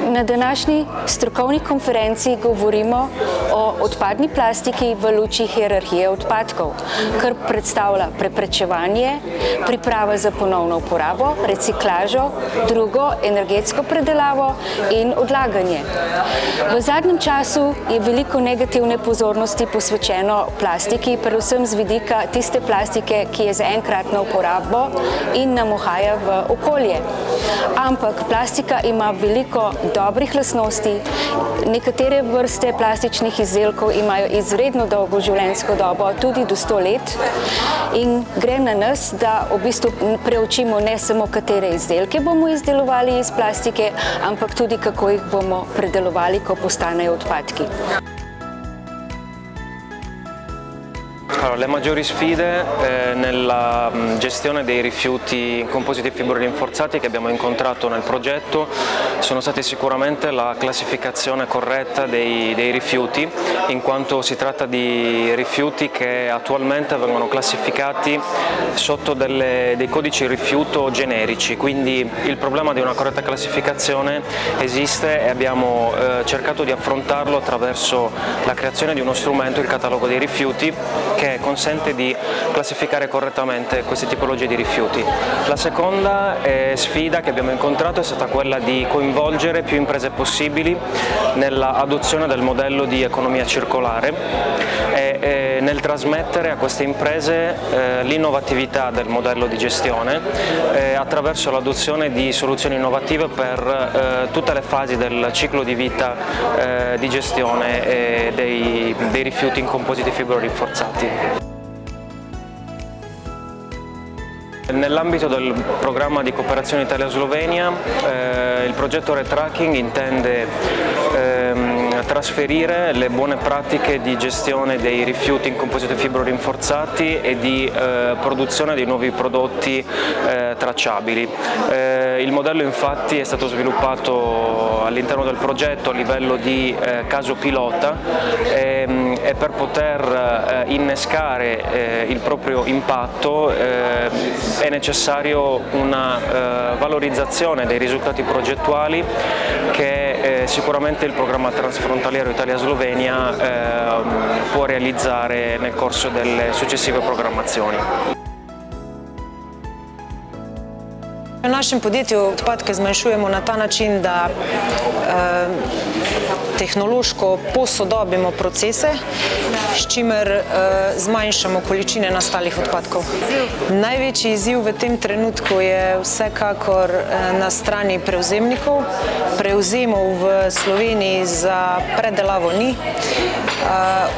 Na današnji strokovni konferenci govorimo o odpadni plastiki v luči hierarhije odpadkov, kar predstavlja preprečevanje, priprava za ponovno uporabo, reciklažo, drugo energetsko predelavo in odlaganje. V zadnjem času je veliko negativne pozornosti posvečeno plastiki, predvsem z vidika tiste plastike, ki je za enkratno uporabo in nam uhaja v okolje. Ampak plastika ima veliko dobrih lastnosti. Nekatere vrste plastičnih izdelkov imajo izredno dolgo življenjsko dobo, tudi do 100 let. In gre na nas, da v bistvu preučimo ne samo, katere izdelke bomo izdelovali iz plastike, ampak tudi, kako jih bomo predelovali, ko postanejo odpadki. Allora, le maggiori sfide nella gestione dei rifiuti in compositi fibro rinforzati che abbiamo incontrato nel progetto sono state sicuramente la classificazione corretta dei rifiuti, in quanto si tratta di rifiuti che attualmente vengono classificati sotto dei codici rifiuto generici, quindi il problema di una corretta classificazione esiste e abbiamo cercato di affrontarlo attraverso la creazione di uno strumento, il catalogo dei rifiuti, che consente di classificare correttamente queste tipologie di rifiuti. La seconda sfida che abbiamo incontrato è stata quella di coinvolgere più imprese possibili nella adozione del modello di economia circolare e nel trasmettere a queste imprese l'innovatività del modello di gestione attraverso l'adozione di soluzioni innovative per tutte le fasi del ciclo di vita di gestione dei rifiuti in compositi fibro rinforzati. Nell'ambito del programma di cooperazione Italia-Slovenia il progetto Retracking intende trasferire le buone pratiche di gestione dei rifiuti in composito fibro rinforzati e di produzione di nuovi prodotti tracciabili. Il modello infatti è stato sviluppato all'interno del progetto a livello di caso pilota e per poter innescare il proprio impatto è necessario una valorizzazione dei risultati progettuali che sicuramente il programma transfrontaliero Italia-Slovenia può realizzare nel corso delle successive programmazioni. V našem podjetju odpadke zmanjšujemo na ta način, da tehnološko posodobimo procese, s čimer zmanjšamo količine nastalih odpadkov. Največji izziv v tem trenutku je vsekakor na strani prevzemnikov. Prevzemov v Sloveniji za predelavo ni.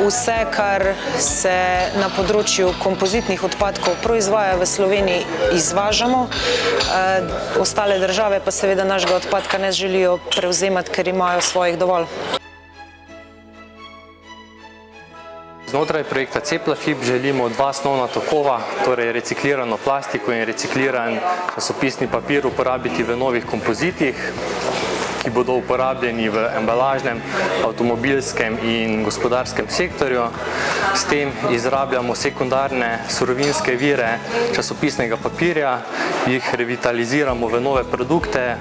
Vse, kar se na področju kompozitnih odpadkov proizvaja v Sloveniji, izvažamo. Ostale države pa seveda našega odpadka ne želijo prevzemati, ker imajo svojih dovolj. Znotraj projekta Ceplafib želimo dva osnovna tokova, torej reciklirano plastiko in recikliran časopisni papir uporabiti v novih kompozitih, ki bodo uporabljeni v embalažnem, avtomobilskem in gospodarskem sektorju. S tem izrabljamo sekundarne surovinske vire časopisnega papirja, jih revitaliziramo v nove produkte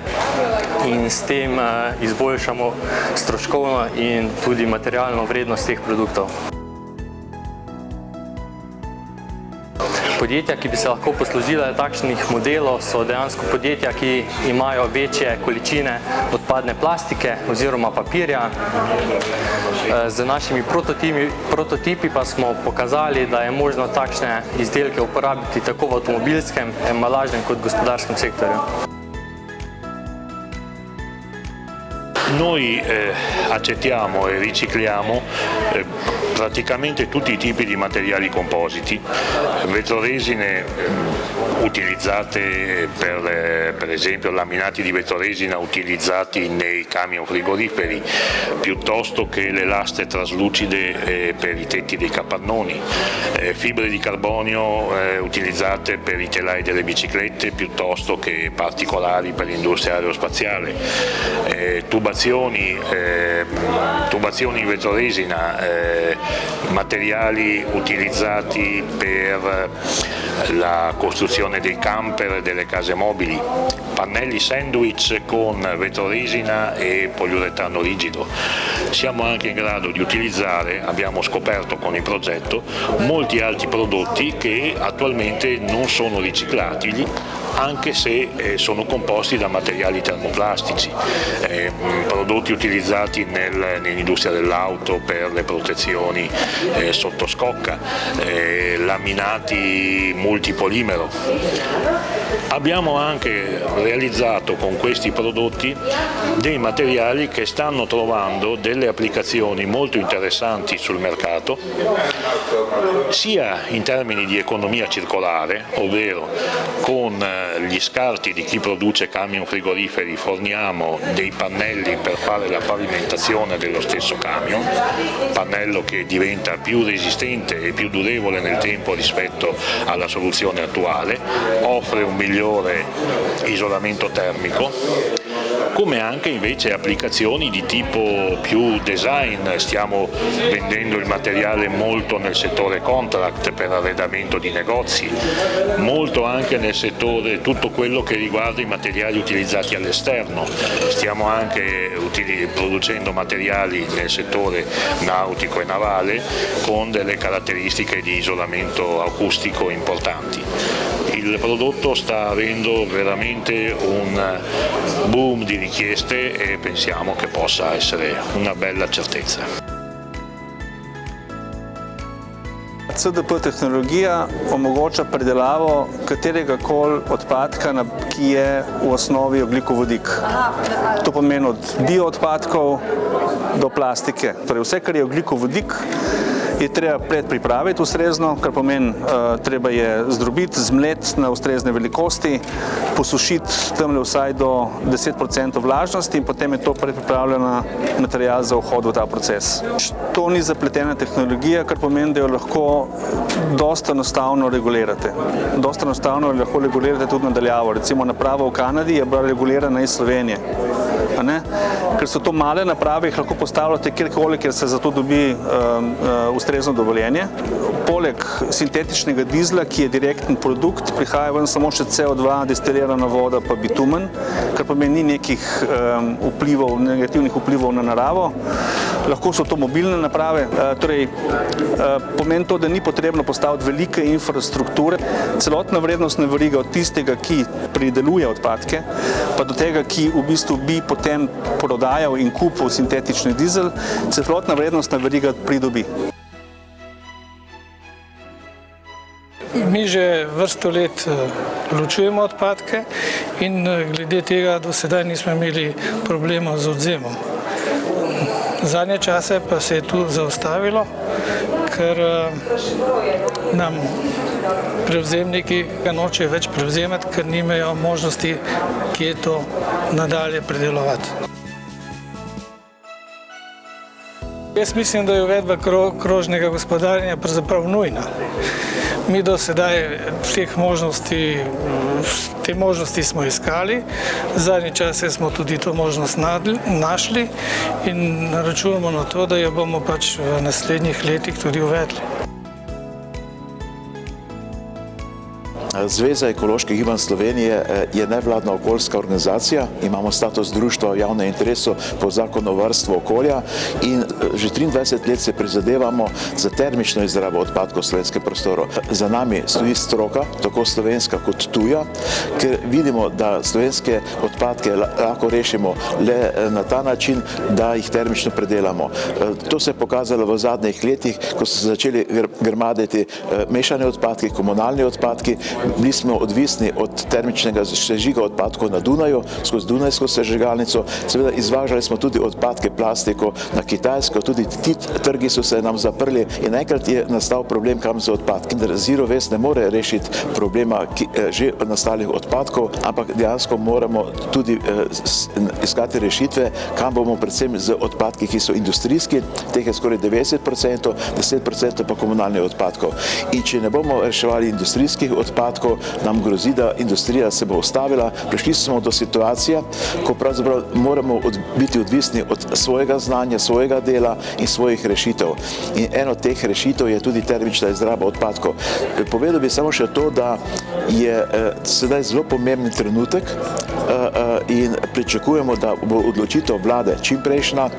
in s tem izboljšamo stroškovno in tudi materialno vrednost teh produktov. Podjetja, ki bi se lahko poslužila takšnih modelov, so dejansko podjetja, ki imajo večje količine odpadne plastike oziroma papirja. Z našimi prototipi pa smo pokazali, da je možno takšne izdelke uporabiti tako v avtomobilskem, embalažnem kot gospodarskem sektorju. Noi accettiamo e ricicliamo praticamente tutti i tipi di materiali compositi, vetroresine utilizzate per esempio laminati di vetroresina utilizzati nei camion frigoriferi, piuttosto che le lastre traslucide per i tetti dei capannoni, fibre di carbonio utilizzate per i telai delle biciclette, piuttosto che particolari per l'industria aerospaziale, tubazioni in vetroresina, materiali utilizzati per la costruzione dei camper e delle case mobili, pannelli sandwich con vetroresina e poliuretano rigido. Siamo anche in grado di utilizzare, abbiamo scoperto con il progetto, molti altri prodotti che attualmente non sono riciclabili, anche se sono composti da materiali termoplastici, prodotti utilizzati nell'industria dell'auto per le protezioni sotto scocca, laminati multipolimero. Abbiamo anche realizzato con questi prodotti dei materiali che stanno trovando delle applicazioni molto interessanti sul mercato, sia in termini di economia circolare, ovvero con gli scarti di chi produce camion frigoriferi forniamo dei pannelli per fare la pavimentazione dello stesso camion, pannello che diventa più resistente e più durevole nel tempo rispetto alla soluzione attuale, offre un migliore isolamento termico, come anche invece applicazioni di tipo più design. Stiamo vendendo il materiale molto nel settore contract per arredamento di negozi, molto anche nel settore tutto quello che riguarda i materiali utilizzati all'esterno. Stiamo anche producendo materiali nel settore nautico e navale con delle caratteristiche di isolamento acustico importanti. Il prodotto sta avendo veramente un boom di richieste e pensiamo che possa essere una bella certezza. CDP tehnologija omogoča predelavo katerega koli odpadka, ki je v osnovi ogljikovodik. To pomeni od bioodpadkov do plastike. Torej vse, kar je ogljikovodik, je treba predpripraviti ustrezno, kar pomeni, treba je zdrobiti, zmleti na ustrezne velikosti, posušiti tamle vsaj do 10% vlažnosti in potem je to predpripravljena material za vhod v ta proces. To ni zapletena tehnologija, kar pomeni, da jo lahko dosta enostavno regulirate. Dosta enostavno jo lahko regulirate tudi nadaljavo. Recimo naprava v Kanadi je bila regulirana iz Slovenije. Ker so to male naprave, jih lahko postavljate kjerkoli, kjer se za to dobi ustrezno dovoljenje. Poleg sintetičnega dizla, ki je direkten produkt, prihaja ven samo še CO2, destilirana voda pa bitumen, kar pomeni ni nekih negativnih vplivov na naravo. Lahko so to mobilne naprave. Torej, pomeni to, da ni potrebno postaviti velike infrastrukture. Celotna vrednostna veriga od tistega, ki prideluje odpadke, pa do tega, ki v bistvu bi potem prodajal in kupil sintetični dizel, celotna vrednostna veriga pridobi. Mi že vrsto let ločujemo odpadke in glede tega do sedaj nismo imeli problema z odvzemom. Zadnje čase pa se je tu zaustavilo, ker nam prevzemniki ga nočejo več prevzemati, ker nimajo možnosti, kje to nadalje predelovati. Jaz mislim, da je uvedba krožnega gospodarjenja pravzaprav nujna. Mi do sedaj te možnosti smo iskali, zadnje čase smo tudi to možnost našli in računamo na to, da jo bomo pač v naslednjih letih tudi uvedli. Zveza ekoloških gibanj Slovenije je nevladna okoljska organizacija, imamo status društva v javnem interesu po zakonu o varstvu okolja in že 23 let se prizadevamo za termično izrabo odpadkov v slovenskem prostoru. Za nami stoji stroka, tako slovenska kot tuja, ker vidimo, da slovenske odpadke lahko rešimo le na ta način, da jih termično predelamo. To se je pokazalo v zadnjih letih, ko so se začeli grmaditi mešane odpadki, komunalni odpadki. Bili smo odvisni od termičnega sežiga odpadkov na Dunaju, skozi Dunajsko sežigalnico. Seveda izvažali smo tudi odpadke plastiko na Kitajsko, tudi ti trgi so se nam zaprli in enkrat je nastal problem, kam z odpadki. Zero waste ne more rešiti problema že nastalih odpadkov, ampak dejansko moramo tudi iskati rešitve, kam bomo predvsem z odpadki, ki so industrijski, teh je skoraj 90%, 10% pa komunalnih odpadkov. In če ne bomo reševali industrijskih odpadkov, nam grozi, da industrija se bo ustavila. Prišli smo do situacije, ko pravzaprav moramo biti odvisni od svojega znanja, svojega dela, dela in svojih rešitev. In eno od teh rešitev je tudi termična izraba odpadkov. Povedal bi samo še to, da je sedaj zelo pomemben trenutek in pričakujemo, da bo odločitev vlade čimprejšnja.